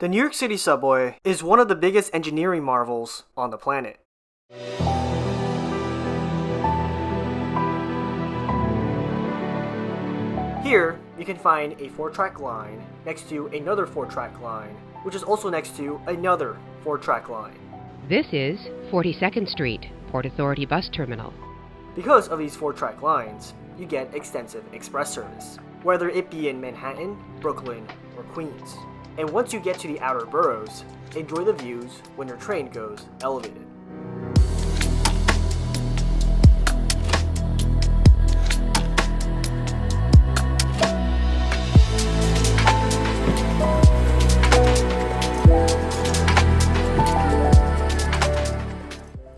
The New York City subway is one of the biggest engineering marvels on the planet. Here, you can find a 4-track line next to another 4-track line, which is also next to another 4-track line. This is 42nd Street, Port Authority Bus Terminal. Because of these 4-track lines, you get extensive express service, whether it be in Manhattan, Brooklyn, or Queens. And once you get to the outer boroughs, enjoy the views when your train goes elevated.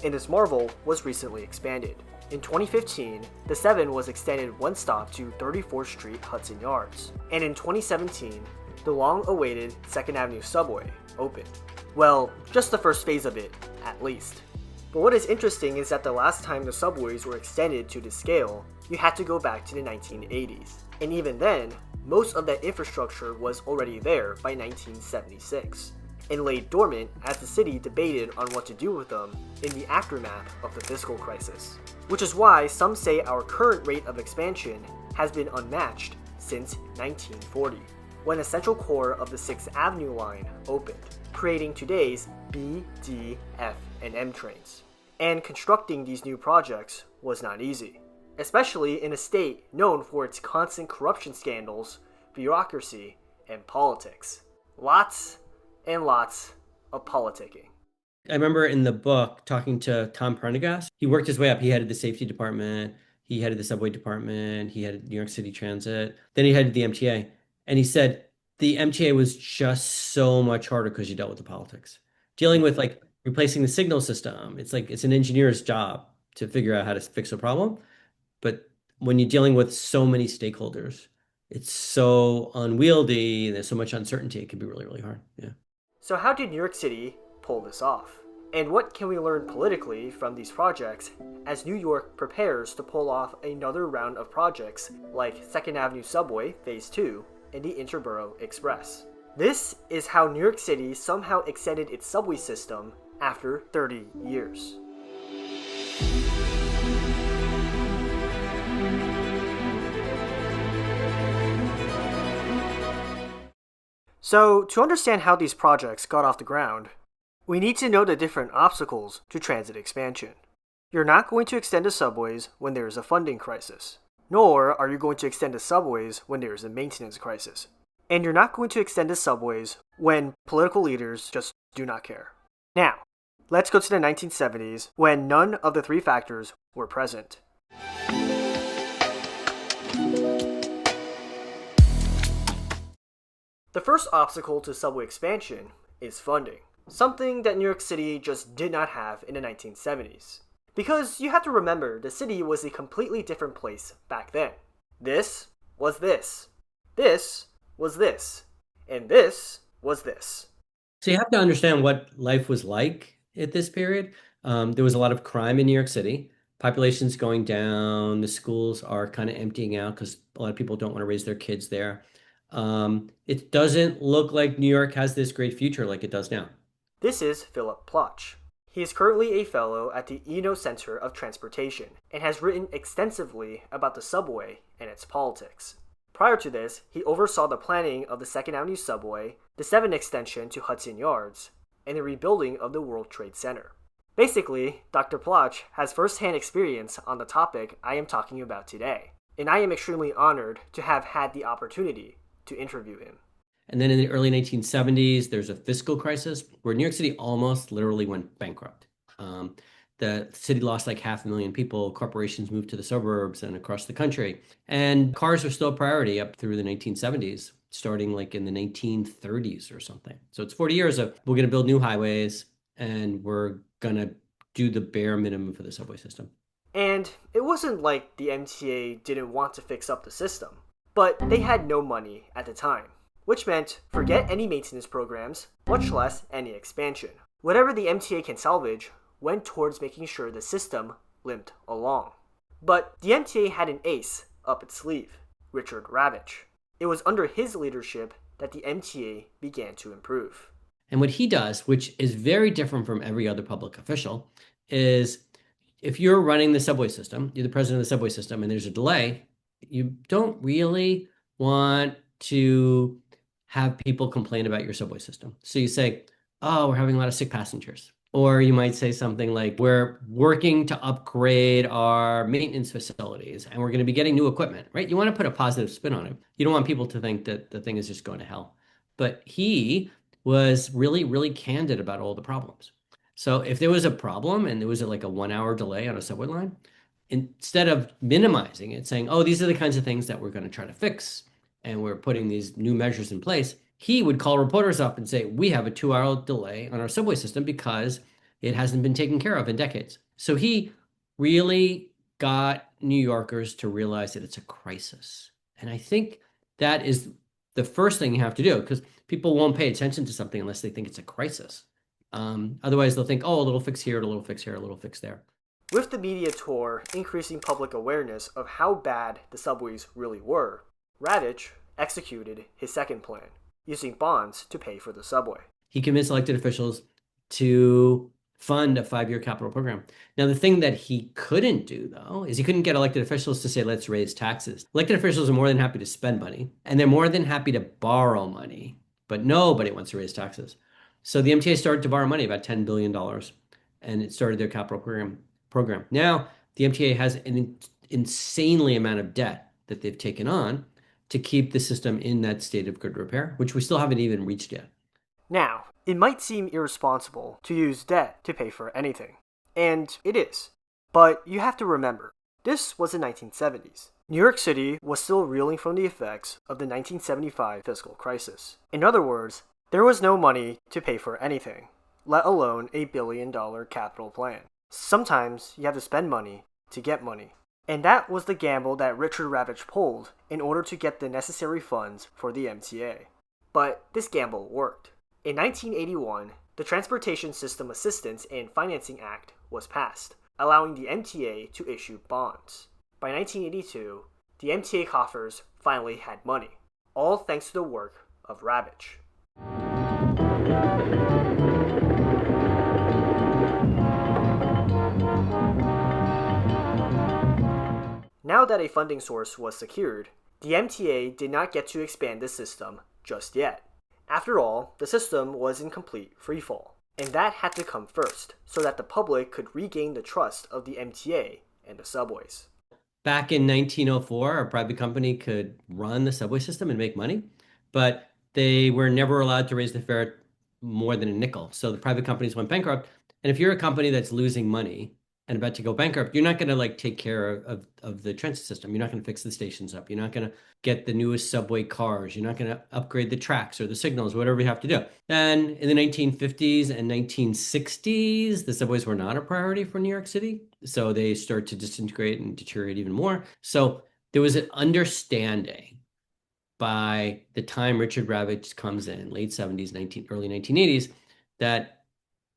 And this marvel was recently expanded. In 2015, the 7 was extended one stop to 34th Street Hudson Yards. And in 2017, the long-awaited 2nd Avenue subway opened. Well, just the first phase of it, at least. But what is interesting is that the last time the subways were extended to this scale, you had to go back to the 1980s. And even then, most of that infrastructure was already there by 1976, and lay dormant as the city debated on what to do with them in the aftermath of the fiscal crisis. Which is why some say our current rate of expansion has been unmatched since 1940, when the central core of the 6th Avenue line opened, creating today's B, D, F, and M trains. And constructing these new projects was not easy, especially in a state known for its constant corruption scandals, bureaucracy, and politics. Lots and lots of politicking. I remember in the book talking to Tom Prendergast. He worked his way up. He headed the safety department, he headed the subway department, he headed New York City Transit, then he headed the MTA. And he said the MTA was just so much harder because you dealt with the politics. Dealing with like replacing the signal system, it's like it's an engineer's job to figure out how to fix a problem. But when you're dealing with so many stakeholders, it's so unwieldy, and there's so much uncertainty, it can be really, really hard. Yeah. So how did New York City pull this off? And what can we learn politically from these projects as New York prepares to pull off another round of projects like 2nd Avenue Subway Phase 2 and the Interborough Express? This is how New York City somehow extended its subway system after 30 years. So, to understand how these projects got off the ground, we need to know the different obstacles to transit expansion. You're not going to extend the subways when there is a funding crisis, nor are you going to extend the subways when there is a maintenance crisis. And you're not going to extend the subways when political leaders just do not care. Now, let's go to the 1970s when none of the three factors were present. The first obstacle to subway expansion is funding, something that New York City just did not have in the 1970s. Because you have to remember, the city was a completely different place back then. This was this. This was this. And this was this. So you have to understand what life was like at this period. There was a lot of crime in New York City. Population's going down. The schools are kind of emptying out because a lot of people don't want to raise their kids there. It doesn't look like New York has this great future like it does now. This is Philip Plotch. He is currently a fellow at the Eno Center of Transportation and has written extensively about the subway and its politics. Prior to this, he oversaw the planning of the 2nd Avenue subway, the 7 extension to Hudson Yards, and the rebuilding of the World Trade Center. Basically, Dr. Plotch has first-hand experience on the topic I am talking about today, and I am extremely honored to have had the opportunity to interview him. And then in the early 1970s, there's a fiscal crisis where New York City almost literally went bankrupt. The city lost like 500,000 people. Corporations moved to the suburbs and across the country. And cars were still a priority up through the 1970s, starting like in the 1930s or something. So it's 40 years of we're going to build new highways and we're going to do the bare minimum for the subway system. And it wasn't like the MTA didn't want to fix up the system, but they had no money at the time, which meant forget any maintenance programs, much less any expansion. Whatever the MTA can salvage went towards making sure the system limped along. But the MTA had an ace up its sleeve, Richard Ravitch. It was under his leadership that the MTA began to improve. And what he does, which is very different from every other public official, is if you're running the subway system, you're the president of the subway system, and there's a delay, you don't really want to have people complain about your subway system. So you say, oh, we're having a lot of sick passengers. Or you might say something like, we're working to upgrade our maintenance facilities and we're going to be getting new equipment, right? You want to put a positive spin on it. You don't want people to think that the thing is just going to hell. But he was really, really candid about all the problems. So if there was a problem and there was like a 1 hour delay on a subway line, instead of minimizing it, saying, oh, these are the kinds of things that we're going to try to fix, and we're putting these new measures in place, he would call reporters up and say, we have a 2 hour delay on our subway system because it hasn't been taken care of in decades. So he really got New Yorkers to realize that it's a crisis. And I think that is the first thing you have to do, because people won't pay attention to something unless they think it's a crisis. Otherwise, they'll think, oh, a little fix here, a little fix here, a little fix there. With the media tour increasing public awareness of how bad the subways really were, Ravitch executed his second plan, using bonds to pay for the subway. He convinced elected officials to fund a 5-year capital program. Now, the thing that he couldn't do, though, is he couldn't get elected officials to say, let's raise taxes. Elected officials are more than happy to spend money, and they're more than happy to borrow money, but nobody wants to raise taxes. So the MTA started to borrow money, about $10 billion, and it started their capital program. Now, the MTA has an insanely amount of debt that they've taken on to keep the system in that state of good repair, which we still haven't even reached yet. Now, it might seem irresponsible to use debt to pay for anything, and it is. But you have to remember, this was the 1970s. New York City was still reeling from the effects of the 1975 fiscal crisis. In other words, there was no money to pay for anything, let alone a billion-dollar capital plan. Sometimes you have to spend money to get money. And that was the gamble that Richard Ravitch pulled in order to get the necessary funds for the MTA. But this gamble worked. In 1981, the Transportation System Assistance and Financing Act was passed, allowing the MTA to issue bonds. By 1982, the MTA coffers finally had money, all thanks to the work of Ravitch. Now that a funding source was secured, the MTA did not get to expand the system just yet. After all, the system was in complete freefall, and that had to come first so that the public could regain the trust of the MTA and the subways. Back in 1904, a private company could run the subway system and make money, but they were never allowed to raise the fare more than a nickel. So the private companies went bankrupt. And if you're a company that's losing money and about to go bankrupt, you're not going to take care of the transit system. You're not going to fix the stations up. You're not going to get the newest subway cars. You're not going to upgrade the tracks or the signals, whatever you have to do. And in the 1950s and 1960s, the subways were not a priority for New York City. So they start to disintegrate and deteriorate even more. So there was an understanding by the time Richard Ravitch comes in, late 70s, early 1980s, that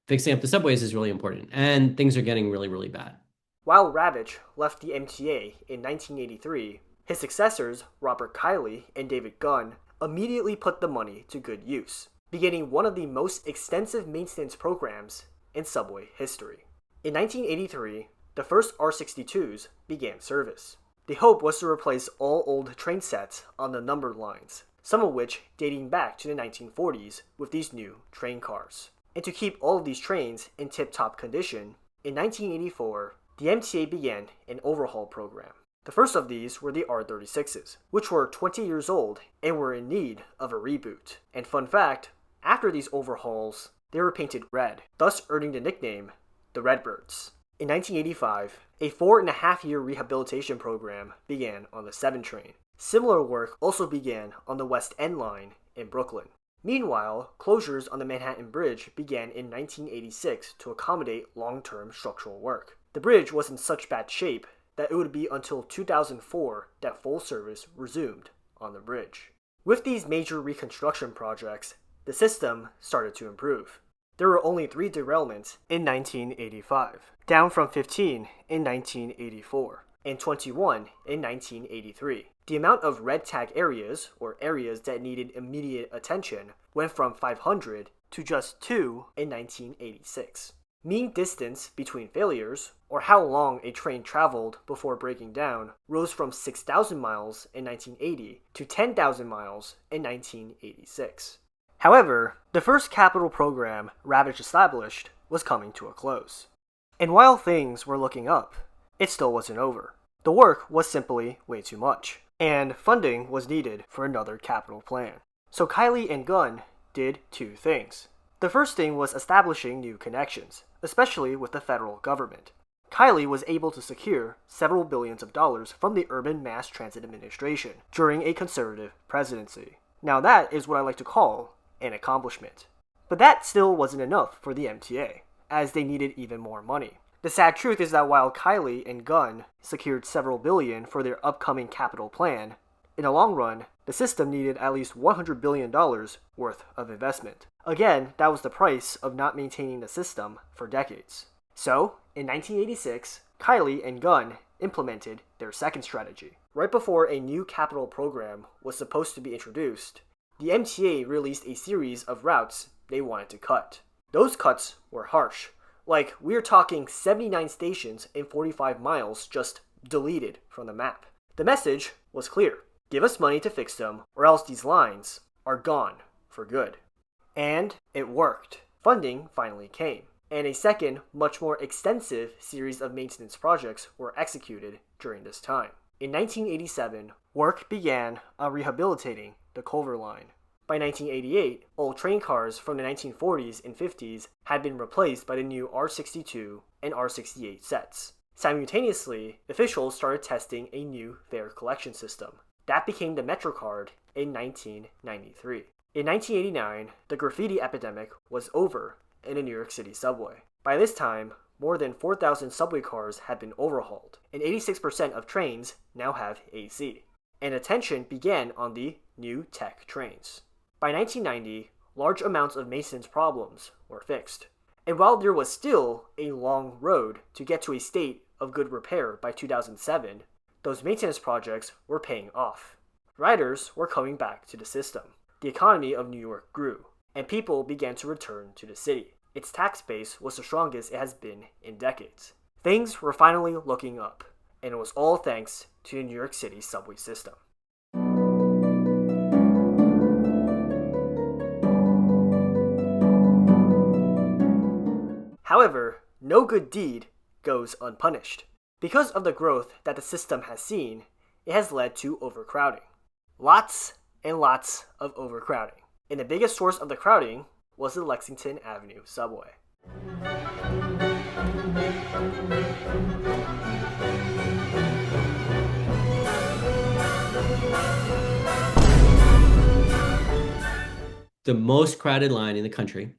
fixing up the subways is really important, and things are getting really, really bad. While Ravitch left the MTA in 1983, his successors, Robert Kiley and David Gunn, immediately put the money to good use, beginning one of the most extensive maintenance programs in subway history. In 1983, the first R62s began service. The hope was to replace all old train sets on the numbered lines, some of which dating back to the 1940s with these new train cars. And to keep all of these trains in tip-top condition, in 1984, the MTA began an overhaul program. The first of these were the R36s, which were 20 years old and were in need of a reboot. And fun fact, after these overhauls, they were painted red, thus earning the nickname the Redbirds. In 1985, a 4.5-year rehabilitation program began on the 7 train. Similar work also began on the West End line in Brooklyn. Meanwhile, closures on the Manhattan Bridge began in 1986 to accommodate long-term structural work. The bridge was in such bad shape that it would be until 2004 that full service resumed on the bridge. With these major reconstruction projects, the system started to improve. There were only 3 derailments in 1985, down from 15 in 1984, and 21 in 1983. The amount of red tag areas, or areas that needed immediate attention, went from 500 to just 2 in 1986. Mean distance between failures, or how long a train traveled before breaking down, rose from 6,000 miles in 1980 to 10,000 miles in 1986. However, the first capital program Ravitch established was coming to a close. And while things were looking up, it still wasn't over. The work was simply way too much, and funding was needed for another capital plan. So Kiley and Gunn did two things. The first thing was establishing new connections, especially with the federal government. Kiley was able to secure several billions of dollars from the Urban Mass Transit Administration during a conservative presidency. Now that is what I like to call an accomplishment. But that still wasn't enough for the MTA, as they needed even more money. The sad truth is that while Kiley and Gunn secured several billion for their upcoming capital plan, in the long run, the system needed at least $100 billion worth of investment. Again, that was the price of not maintaining the system for decades. So, in 1986, Kiley and Gunn implemented their second strategy. Right before a new capital program was supposed to be introduced, the MTA released a series of routes they wanted to cut. Those cuts were harsh. Like, we're talking 79 stations and 45 miles just deleted from the map. The message was clear. Give us money to fix them, or else these lines are gone for good. And it worked. Funding finally came, and a second, much more extensive series of maintenance projects were executed during this time. In 1987, work began on rehabilitating the Culver Line. By 1988, old train cars from the 1940s and 50s had been replaced by the new R62 and R68 sets. Simultaneously, officials started testing a new fare collection system. That became the MetroCard in 1993. In 1989, the graffiti epidemic was over in the New York City subway. By this time, more than 4,000 subway cars had been overhauled, and 86% of trains now have AC. And attention began on the new tech trains. By 1990, large amounts of maintenance problems were fixed. And while there was still a long road to get to a state of good repair by 2007, those maintenance projects were paying off. Riders were coming back to the system. The economy of New York grew, and people began to return to the city. Its tax base was the strongest it has been in decades. Things were finally looking up, and it was all thanks to the New York City subway system. However, no good deed goes unpunished. Because of the growth that the system has seen, it has led to overcrowding. Lots and lots of overcrowding. And the biggest source of the crowding was the Lexington Avenue subway. The most crowded line in the country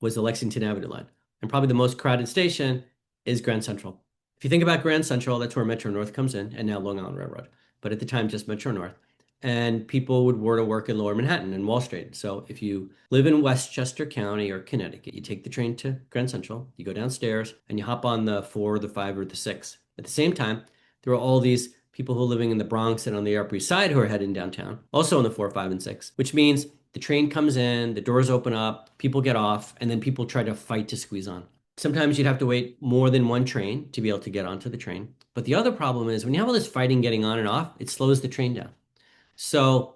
was the Lexington Avenue line. And probably the most crowded station is Grand Central. If you think about Grand Central, that's where Metro North comes in, and now Long Island Railroad. But at the time, just Metro North. And people would go to work in Lower Manhattan and Wall Street. So if you live in Westchester County or Connecticut, you take the train to Grand Central, you go downstairs, and you hop on the 4, the 5, or the 6. At the same time, there are all these people who are living in the Bronx and on the Upper East Side who are heading downtown, also on the 4, 5, and 6, which means the train comes in, the doors open up, people get off, and then people try to fight to squeeze on. Sometimes you'd have to wait more than one train to be able to get onto the train. But the other problem is when you have all this fighting getting on and off, it slows the train down. So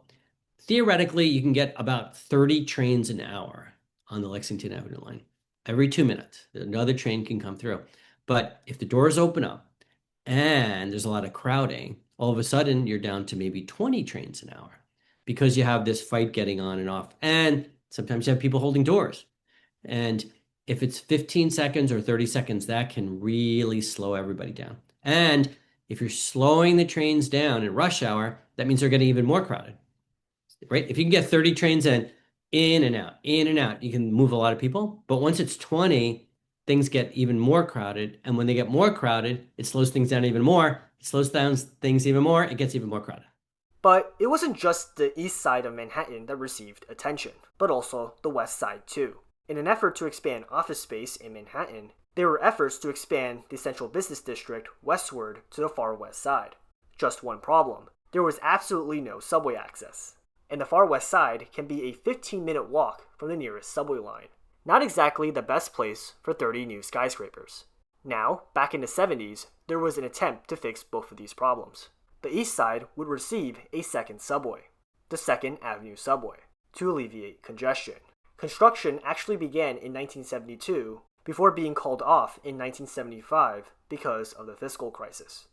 theoretically, you can get about 30 trains an hour on the Lexington Avenue line. Every 2 minutes, another train can come through. But if the doors open up and there's a lot of crowding, all of a sudden you're down to maybe 20 trains an hour because you have this fight getting on and off. And sometimes you have people holding doors. And if it's 15 seconds or 30 seconds, that can really slow everybody down. And if you're slowing the trains down in rush hour, that means they're getting even more crowded, right? If you can get 30 trains in and out, you can move a lot of people. But once it's 20, things get even more crowded. And when they get more crowded, it slows things down even more. It slows down things even more. It gets even more crowded. But it wasn't just the east side of Manhattan that received attention, but also the west side too. In an effort to expand office space in Manhattan, there were efforts to expand the central business district westward to the far west side. Just one problem. There was absolutely no subway access. and the far west side can be a 15-minute walk from the nearest subway line. Not exactly the best place for 30 new skyscrapers. Now, back in the 70s, there was an attempt to fix both of these problems. The east side would receive a second subway, the 2nd Avenue subway, to alleviate congestion. Construction actually began in 1972 before being called off in 1975 because of the fiscal crisis.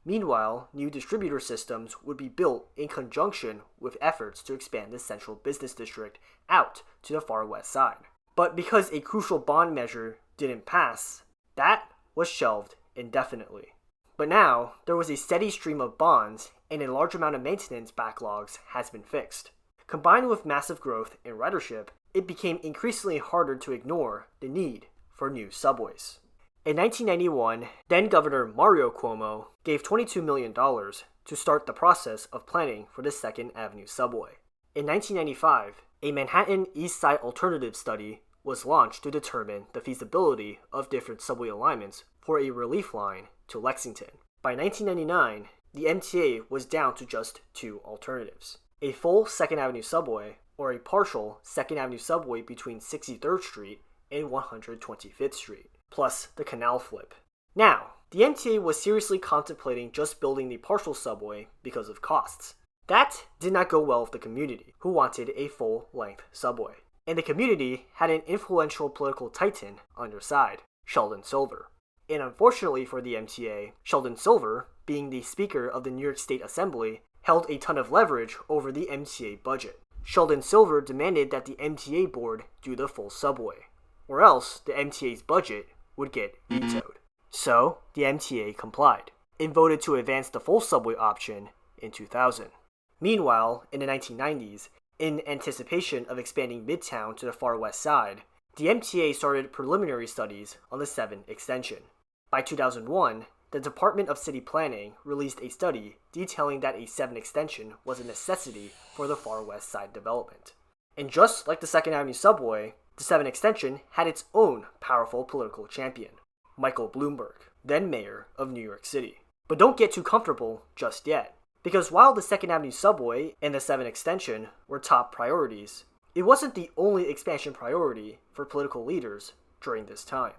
Meanwhile, new distributor systems would be built in conjunction with efforts to expand the central business district out to the far west side. But because a crucial bond measure didn't pass, that was shelved indefinitely. But now, there was a steady stream of bonds and a large amount of maintenance backlogs has been fixed. Combined with massive growth in ridership, it became increasingly harder to ignore the need for new subways. In 1991, then-Governor Mario Cuomo gave $22 million to start the process of planning for the 2nd Avenue subway. In 1995, a Manhattan East Side Alternative Study was launched to determine the feasibility of different subway alignments for a relief line to Lexington. By 1999, the MTA was down to just 2 alternatives: a full 2nd Avenue subway or a partial 2nd Avenue subway between 63rd Street and 125th Street, plus the canal flip. Now, the MTA was seriously contemplating just building the partial subway because of costs. That did not go well with the community, who wanted a full-length subway. And the community had an influential political titan on their side, Sheldon Silver. And unfortunately for the MTA, Sheldon Silver, being the Speaker of the New York State Assembly, held a ton of leverage over the MTA budget. Sheldon Silver demanded that the MTA board do the full subway, or else the MTA's budget would get vetoed. So, the MTA complied, and voted to advance the full subway option in 2000. Meanwhile, in the 1990s, in anticipation of expanding Midtown to the far west side, the MTA started preliminary studies on the 7 extension. By 2001, the Department of City Planning released a study detailing that a 7 extension was a necessity for the far west side development. And just like the 2nd Avenue subway, the 7 extension had its own powerful political champion, Michael Bloomberg, then mayor of New York City. But don't get too comfortable just yet, because while the 2nd Avenue subway and the 7 extension were top priorities, it wasn't the only expansion priority for political leaders during this time.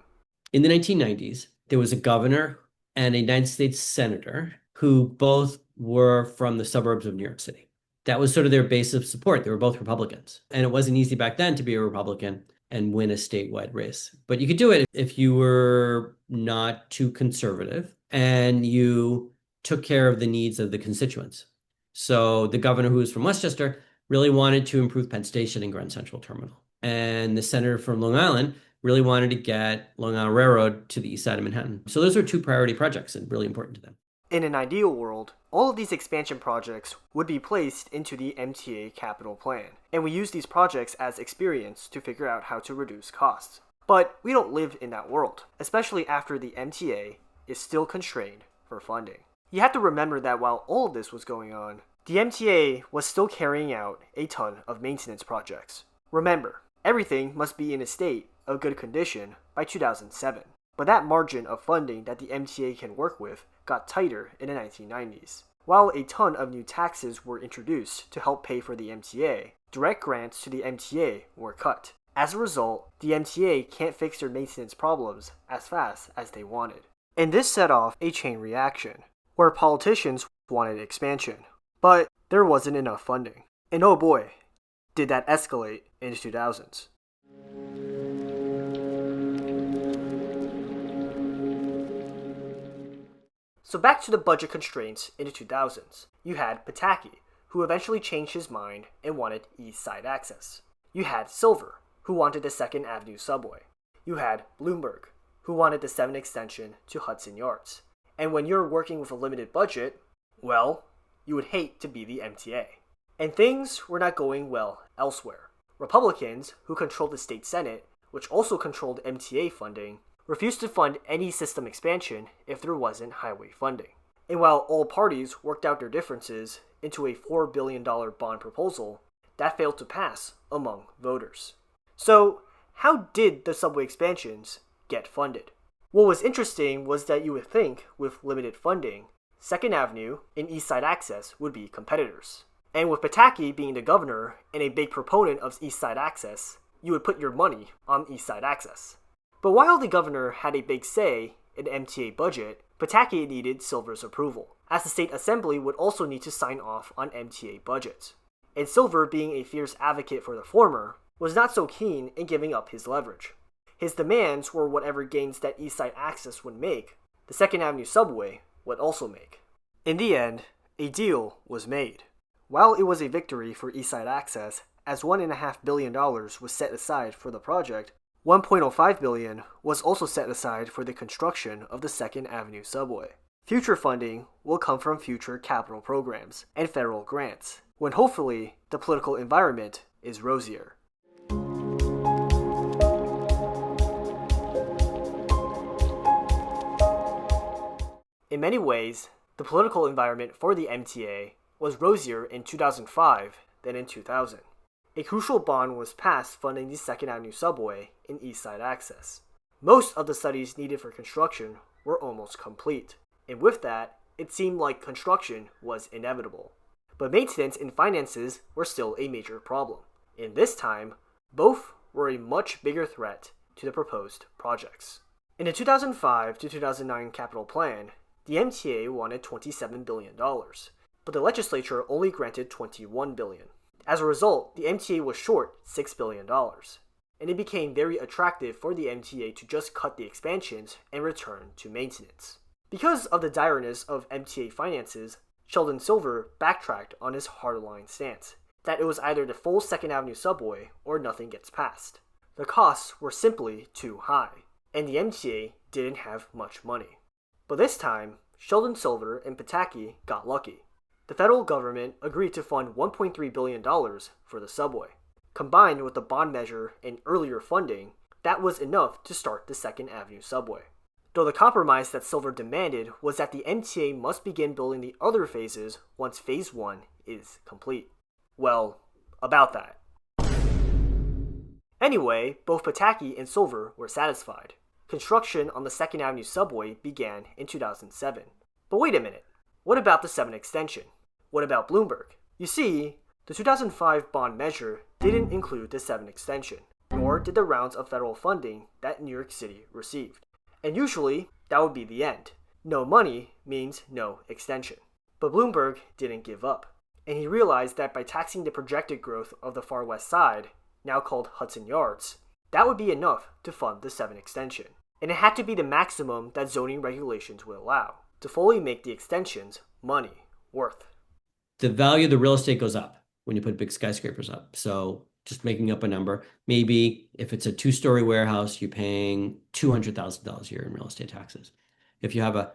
In the 1990s, there was a governor and a United States senator who both were from the suburbs of New York City. That was sort of their base of support. They were both Republicans. And it wasn't easy back then to be a Republican and win a statewide race. But you could do it if you were not too conservative and you took care of the needs of the constituents. So the governor, who was from Westchester, really wanted to improve Penn Station and Grand Central Terminal. And the senator from Long Island really wanted to get Long Island Railroad to the east side of Manhattan. So those were 2 priority projects and really important to them. In an ideal world, all of these expansion projects would be placed into the MTA capital plan, and we use these projects as experience to figure out how to reduce costs. But we don't live in that world, especially after the MTA is still constrained for funding. You have to remember that while all of this was going on, the MTA was still carrying out a ton of maintenance projects. Remember, everything must be in a state of good condition by 2007. But that margin of funding that the MTA can work with got tighter in the 1990s. While a ton of new taxes were introduced to help pay for the MTA, direct grants to the MTA were cut. As a result, the MTA can't fix their maintenance problems as fast as they wanted. And this set off a chain reaction, where politicians wanted expansion, but there wasn't enough funding. And oh boy, did that escalate in the 2000s. So back to the budget constraints in the 2000s. You had Pataki, who eventually changed his mind and wanted East Side access. You had Silver, who wanted the 2nd Avenue subway. You had Bloomberg, who wanted the 7 extension to Hudson Yards. And when you're working with a limited budget, well, you would hate to be the MTA. And things were not going well elsewhere. Republicans, who controlled the state Senate, which also controlled MTA funding, refused to fund any system expansion if there wasn't highway funding. And while all parties worked out their differences into a $4 billion bond proposal, that failed to pass among voters. So, how did the subway expansions get funded? What was interesting was that you would think, with limited funding, 2nd Avenue and East Side access would be competitors. And with Pataki being the governor and a big proponent of East Side Access, you would put your money on East Side Access. But while the governor had a big say in the MTA budget, Pataki needed Silver's approval, as the state assembly would also need to sign off on MTA budgets. And Silver, being a fierce advocate for the former, was not so keen in giving up his leverage. His demands were whatever gains that East Side Access would make, the 2nd Avenue subway would also make. In the end, a deal was made. While it was a victory for East Side Access, as $1.5 billion was set aside for the project, $1.05 billion was also set aside for the construction of the 2nd Avenue subway. Future funding will come from future capital programs and federal grants, when hopefully the political environment is rosier. In many ways, the political environment for the MTA was rosier in 2005 than in 2000. A crucial bond was passed funding the 2nd Avenue subway in East Side Access. Most of the studies needed for construction were almost complete, and with that, it seemed like construction was inevitable. But maintenance and finances were still a major problem, and this time, both were a much bigger threat to the proposed projects. In the 2005 to 2009 capital plan, the MTA wanted $27 billion, but the legislature only granted $21 billion. As a result, the MTA was short $6 billion, and it became very attractive for the MTA to just cut the expansions and return to maintenance. Because of the direness of MTA finances, Sheldon Silver backtracked on his hardline stance, that it was either the full 2nd Avenue subway or nothing gets passed. The costs were simply too high, and the MTA didn't have much money. But this time, Sheldon Silver and Pataki got lucky. The federal government agreed to fund $1.3 billion for the subway. Combined with the bond measure and earlier funding, that was enough to start the 2nd Avenue subway. Though the compromise that Silver demanded was that the MTA must begin building the other phases once Phase 1 is complete. Well, about that. Anyway, both Pataki and Silver were satisfied. Construction on the 2nd Avenue subway began in 2007. But wait a minute, what about the 7 extension? What about Bloomberg? You see, the 2005 bond measure didn't include the 7 extension, nor did the rounds of federal funding that New York City received. And usually, that would be the end. No money means no extension. But Bloomberg didn't give up, and he realized that by taxing the projected growth of the Far West Side, now called Hudson Yards, that would be enough to fund the 7 extension. And it had to be the maximum that zoning regulations would allow, to fully make the extensions money worth. The value of the real estate goes up when you put big skyscrapers up. So just making up a number, maybe if it's a 2-story warehouse, you're paying $200,000 a year in real estate taxes. If you have a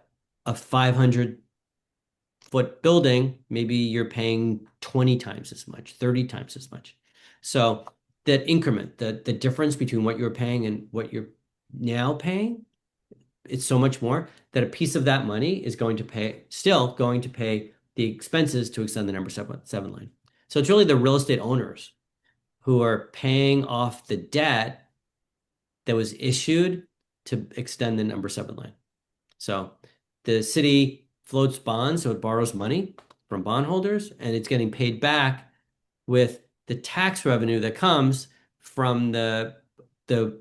500-foot building, maybe you're paying 20 times as much, 30 times as much. So that increment, the difference between what you're paying and what you're now paying, it's so much more that a piece of that money is still going to pay the expenses to extend the number 7 line. So it's really the real estate owners who are paying off the debt that was issued to extend the number 7 line. So the city floats bonds, so it borrows money from bondholders, and it's getting paid back with the tax revenue that comes from the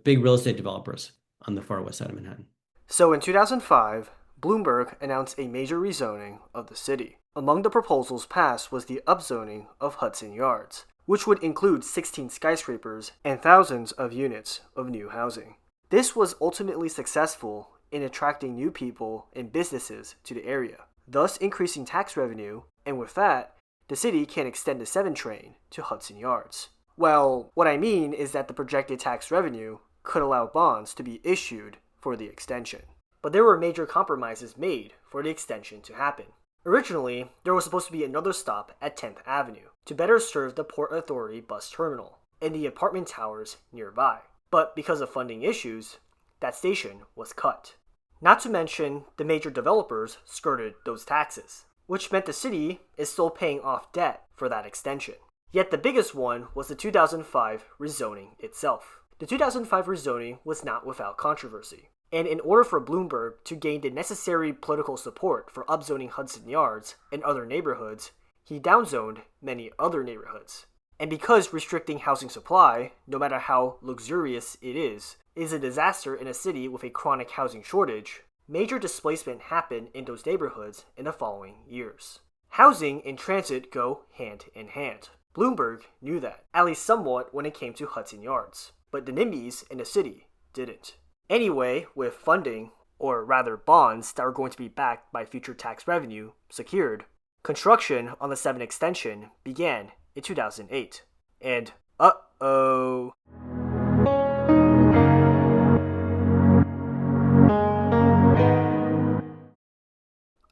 big real estate developers on the far west side of Manhattan. So in 2005, Bloomberg announced a major rezoning of the city. Among the proposals passed was the upzoning of Hudson Yards, which would include 16 skyscrapers and thousands of units of new housing. This was ultimately successful in attracting new people and businesses to the area, thus increasing tax revenue, and with that, the city can extend the 7 train to Hudson Yards. Well, what I mean is that the projected tax revenue could allow bonds to be issued for the extension. But there were major compromises made for the extension to happen. Originally, there was supposed to be another stop at 10th Avenue to better serve the Port Authority bus terminal and the apartment towers nearby. But because of funding issues, that station was cut. Not to mention, the major developers skirted those taxes, which meant the city is still paying off debt for that extension. Yet the biggest one was the 2005 rezoning itself. The 2005 rezoning was not without controversy. And in order for Bloomberg to gain the necessary political support for upzoning Hudson Yards and other neighborhoods, he downzoned many other neighborhoods. And because restricting housing supply, no matter how luxurious it is a disaster in a city with a chronic housing shortage, major displacement happened in those neighborhoods in the following years. Housing and transit go hand in hand. Bloomberg knew that, at least somewhat when it came to Hudson Yards, but the NIMBYs in the city didn't. Anyway, with funding, or rather bonds that are going to be backed by future tax revenue, secured, construction on the 7 extension began in 2008. And uh-oh.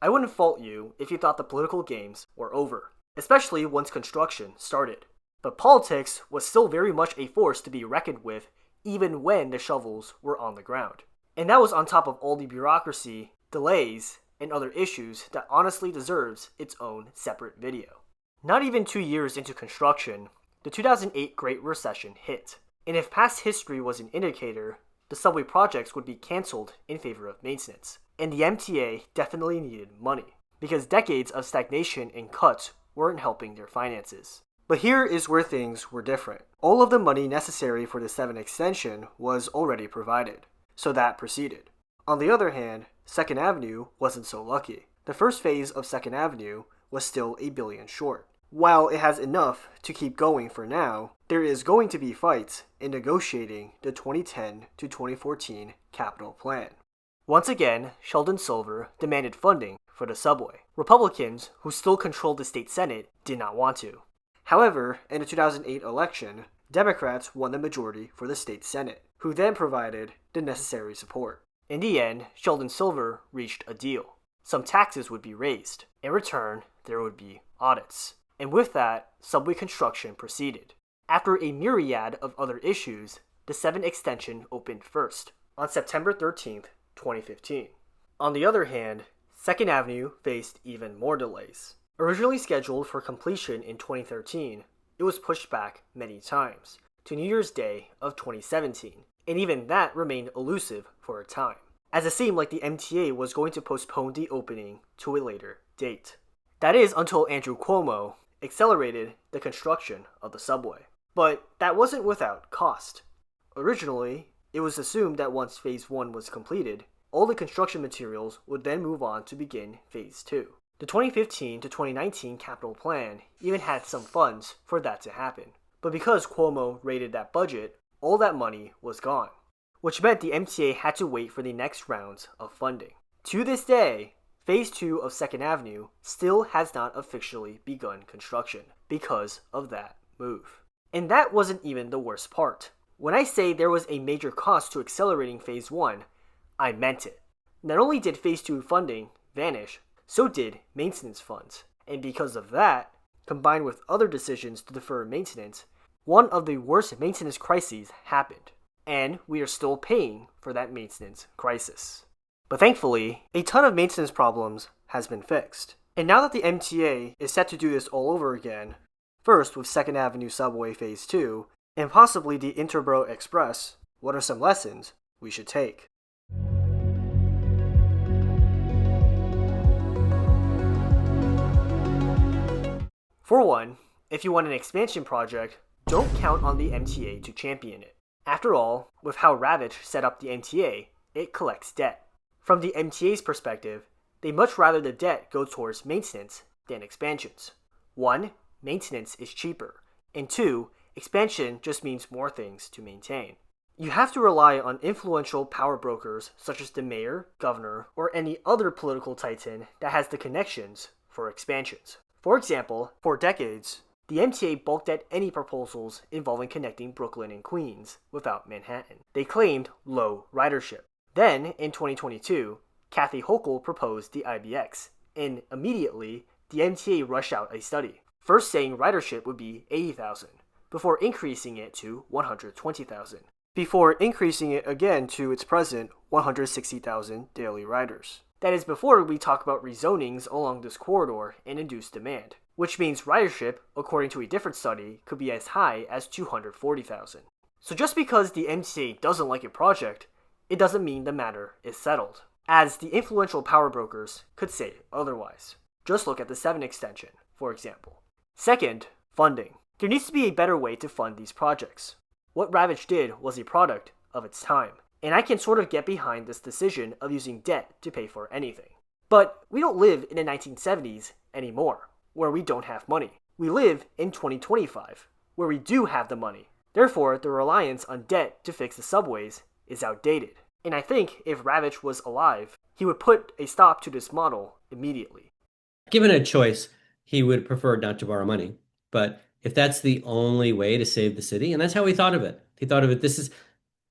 I wouldn't fault you if you thought the political games were over, especially once construction started. But politics was still very much a force to be reckoned with even when the shovels were on the ground. And that was on top of all the bureaucracy, delays, and other issues that honestly deserves its own separate video. Not even 2 years into construction, the 2008 Great Recession hit. And if past history was an indicator, the subway projects would be cancelled in favor of maintenance. And the MTA definitely needed money, because decades of stagnation and cuts weren't helping their finances. But here is where things were different. All of the money necessary for the 7 extension was already provided, so that proceeded. On the other hand, 2nd Avenue wasn't so lucky. The first phase of 2nd Avenue was still $1 billion short. While it has enough to keep going for now, there is going to be fights in negotiating the 2010 to 2014 capital plan. Once again, Sheldon Silver demanded funding for the subway. Republicans, who still controlled the state Senate, did not want to. However, in the 2008 election, Democrats won the majority for the state Senate, who then provided the necessary support. In the end, Sheldon Silver reached a deal. Some taxes would be raised. In return, there would be audits. And with that, subway construction proceeded. After a myriad of other issues, the 7 extension opened first, on September 13th, 2015. On the other hand, 2nd Avenue faced even more delays. Originally scheduled for completion in 2013, it was pushed back many times, to New Year's Day of 2017, and even that remained elusive for a time, as it seemed like the MTA was going to postpone the opening to a later date. That is until Andrew Cuomo accelerated the construction of the subway. But that wasn't without cost. Originally, it was assumed that once Phase 1 was completed, all the construction materials would then move on to begin Phase 2. The 2015 to 2019 capital plan even had some funds for that to happen. But because Cuomo raided that budget, all that money was gone, which meant the MTA had to wait for the next rounds of funding. To this day, Phase 2 of 2nd Avenue still has not officially begun construction because of that move. And that wasn't even the worst part. When I say there was a major cost to accelerating Phase 1, I meant it. Not only did Phase 2 funding vanish, so did maintenance funds. And because of that, combined with other decisions to defer maintenance, one of the worst maintenance crises happened. And we are still paying for that maintenance crisis. But thankfully, a ton of maintenance problems has been fixed. And now that the MTA is set to do this all over again, first with 2nd Avenue Subway Phase 2, and possibly the Interborough Express, what are some lessons we should take? For one, if you want an expansion project, don't count on the MTA to champion it. After all, with how Ravitch set up the MTA, it collects debt. From the MTA's perspective, they much rather the debt go towards maintenance than expansions. 1, maintenance is cheaper, and 2, expansion just means more things to maintain. You have to rely on influential power brokers such as the mayor, governor, or any other political titan that has the connections for expansions. For example, for decades, the MTA balked at any proposals involving connecting Brooklyn and Queens without Manhattan. They claimed low ridership. Then, in 2022, Kathy Hochul proposed the IBX, and immediately, the MTA rushed out a study, first saying ridership would be 80,000, before increasing it to 120,000, before increasing it again to its present 160,000 daily riders. That is before we talk about rezonings along this corridor and induced demand, which means ridership, according to a different study, could be as high as 240,000. So just because the MTA doesn't like a project, it doesn't mean the matter is settled, as the influential power brokers could say otherwise. Just look at the 7 extension. for example. Second, funding. There needs to be a better way to fund these projects. What Ravitch did was a product of its time, and I can sort of get behind this decision of using debt to pay for anything. But we don't live in the 1970s anymore, where we don't have money. We live in 2025, where we do have the money. Therefore, the reliance on debt to fix the subways is outdated. And I think if Ravitch was alive, he would put a stop to this model immediately. Given a choice, he would prefer not to borrow money. But if that's the only way to save the city, and that's how he thought of it. He thought of it, this is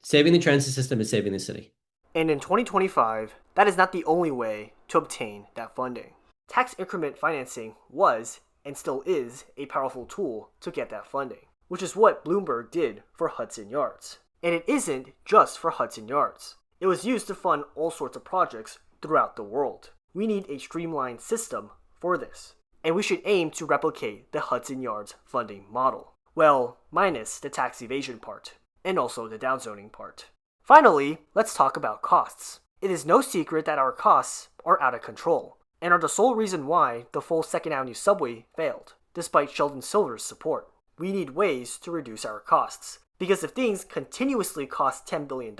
saving the transit system is saving the city. And in 2025, that is not the only way to obtain that funding. Tax increment financing was, and still is, a powerful tool to get that funding, which is what Bloomberg did for Hudson Yards. And it isn't just for Hudson Yards. It was used to fund all sorts of projects throughout the world. We need a streamlined system for this, and we should aim to replicate the Hudson Yards funding model. Well, minus the tax evasion part, and also the downzoning part. Finally, let's talk about costs. It is no secret that our costs are out of control, and are the sole reason why the full 2nd Avenue subway failed, despite Sheldon Silver's support. We need ways to reduce our costs, because if things continuously cost $10 billion,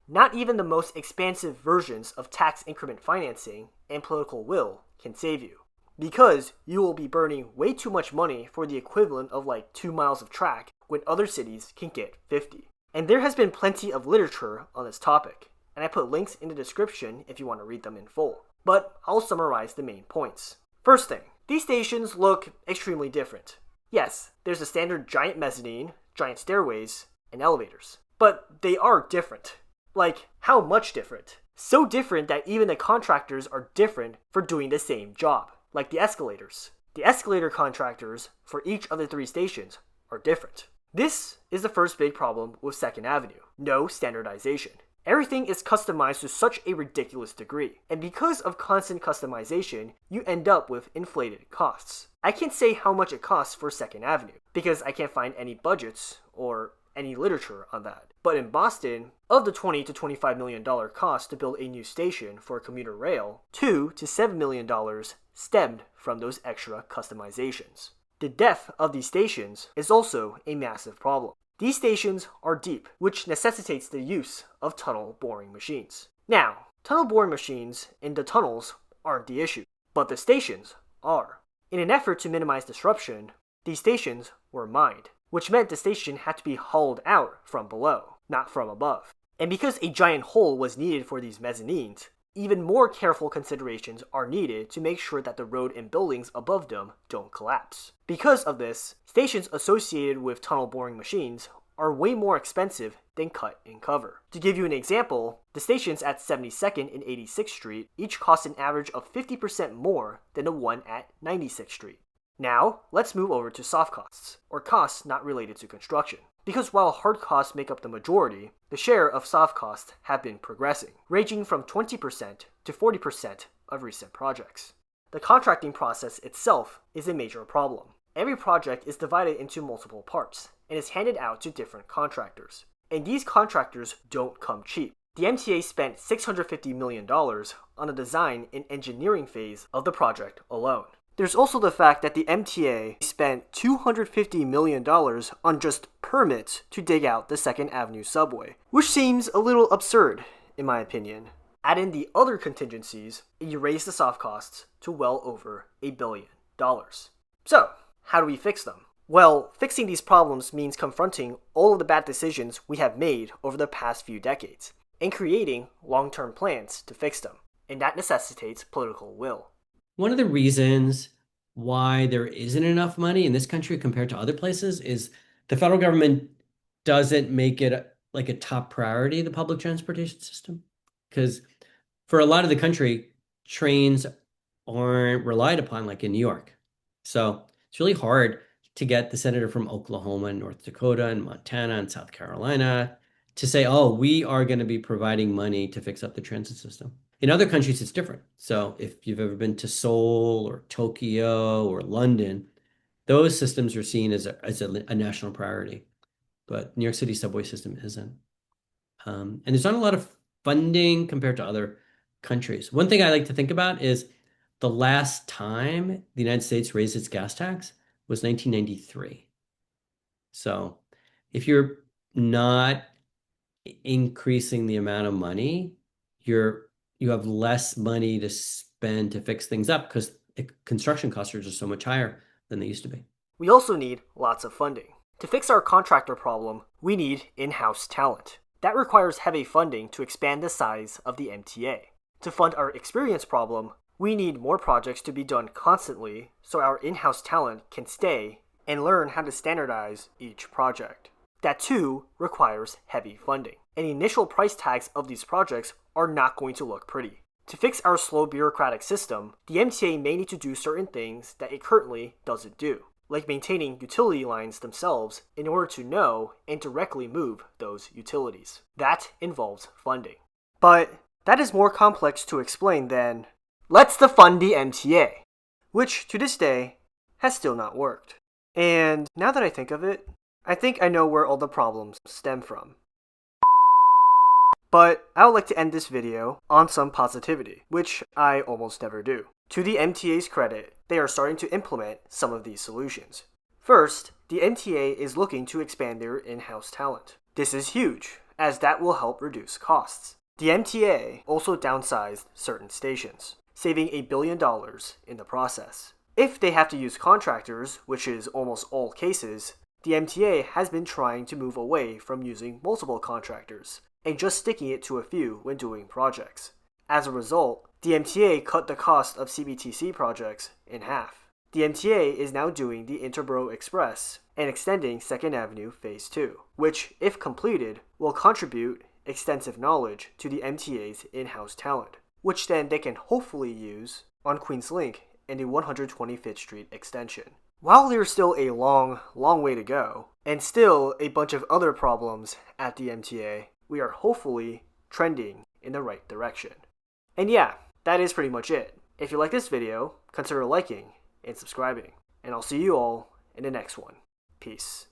not even the most expansive versions of tax increment financing and political will can save you. Because you will be burning way too much money for the equivalent of like 2 miles of track when other cities can get 50. And there has been plenty of literature on this topic, and I put links in the description if you want to read them in full. But I'll summarize the main points. First thing, these stations look extremely different. Yes, there's a standard giant mezzanine, giant stairways, and elevators. But they are different. Like, how much different? So different that even the contractors are different for doing the same job, like the escalators. The escalator contractors for each of the 3 stations are different. This is the first big problem with 2nd Avenue. No standardization. Everything is customized to such a ridiculous degree, and because of constant customization, you end up with inflated costs. I can't say how much it costs for 2nd Avenue, because I can't find any budgets or any literature on that. But in Boston, of the $20 to $25 million cost to build a new station for commuter rail, $2 to $7 million stemmed from those extra customizations. The depth of these stations is also a massive problem. These stations are deep, which necessitates the use of tunnel boring machines. Now, tunnel boring machines in the tunnels aren't the issue, but the stations are. In an effort to minimize disruption, these stations were mined, which meant the station had to be hauled out from below, not from above. And because a giant hole was needed for these mezzanines, even more careful considerations are needed to make sure that the road and buildings above them don't collapse. Because of this, stations associated with tunnel boring machines are way more expensive than cut and cover. To give you an example, the stations at 72nd and 86th Street each cost an average of 50% more than the one at 96th Street. Now, let's move over to soft costs, or costs not related to construction. Because while hard costs make up the majority, the share of soft costs have been progressing, ranging from 20% to 40% of recent projects. The contracting process itself is a major problem. Every project is divided into multiple parts and is handed out to different contractors. And these contractors don't come cheap. The MTA spent $650 million on the design and engineering phase of the project alone. There's also the fact that the MTA spent $250 million on just permits to dig out the 2nd Avenue subway, which seems a little absurd, in my opinion. Add in the other contingencies, and you raise the soft costs to well over $1 billion. So, how do we fix them? Well, fixing these problems means confronting all of the bad decisions we have made over the past few decades, and creating long-term plans to fix them, and that necessitates political will. One of the reasons why there isn't enough money in this country compared to other places is the federal government doesn't make it like a top priority, the public transportation system. Because for a lot of the country, trains aren't relied upon like in New York. So it's really hard to get the senator from Oklahoma and North Dakota and Montana and South Carolina to say, oh, we are going to be providing money to fix up the transit system. In other countries, it's different. So if you've ever been to Seoul or Tokyo or London, those systems are seen as a national priority. But New York City subway system isn't. And there's not a lot of funding compared to other countries. One thing I like to think about is The last time the United States raised its gas tax was 1993. So if you're not increasing the amount of money, you have less money to spend to fix things up because construction costs are just so much higher than they used to be. We also need lots of funding. To fix our contractor problem, we need in-house talent. That requires heavy funding to expand the size of the MTA. To fund our experience problem, we need more projects to be done constantly so our in-house talent can stay and learn how to standardize each project. That too requires heavy funding. And initial price tags of these projects are not going to look pretty. To fix our slow bureaucratic system, the MTA may need to do certain things that it currently doesn't do, like maintaining utility lines themselves in order to know and directly move those utilities. That involves funding. But that is more complex to explain than, let's defund the MTA, which to this day has still not worked. And now that I think of it, I think I know where all the problems stem from. But I would like to end this video on some positivity, which I almost never do. To the MTA's credit, they are starting to implement some of these solutions. First, the MTA is looking to expand their in-house talent. This is huge, as that will help reduce costs. The MTA also downsized certain stations, saving $1 billion in the process. If they have to use contractors, which is almost all cases, the MTA has been trying to move away from using multiple contractors and just sticking it to a few when doing projects. As a result, the MTA cut the cost of CBTC projects in half. The MTA is now doing the Interborough Express and extending 2nd Avenue Phase 2, which, if completed, will contribute extensive knowledge to the MTA's in-house talent, which then they can hopefully use on Queens Link and the 125th Street extension. While there's still a long way to go, and still a bunch of other problems at the MTA, we are hopefully trending in the right direction. And yeah, that is pretty much it. If you like this video, consider liking and subscribing. And I'll see you all in the next one. Peace.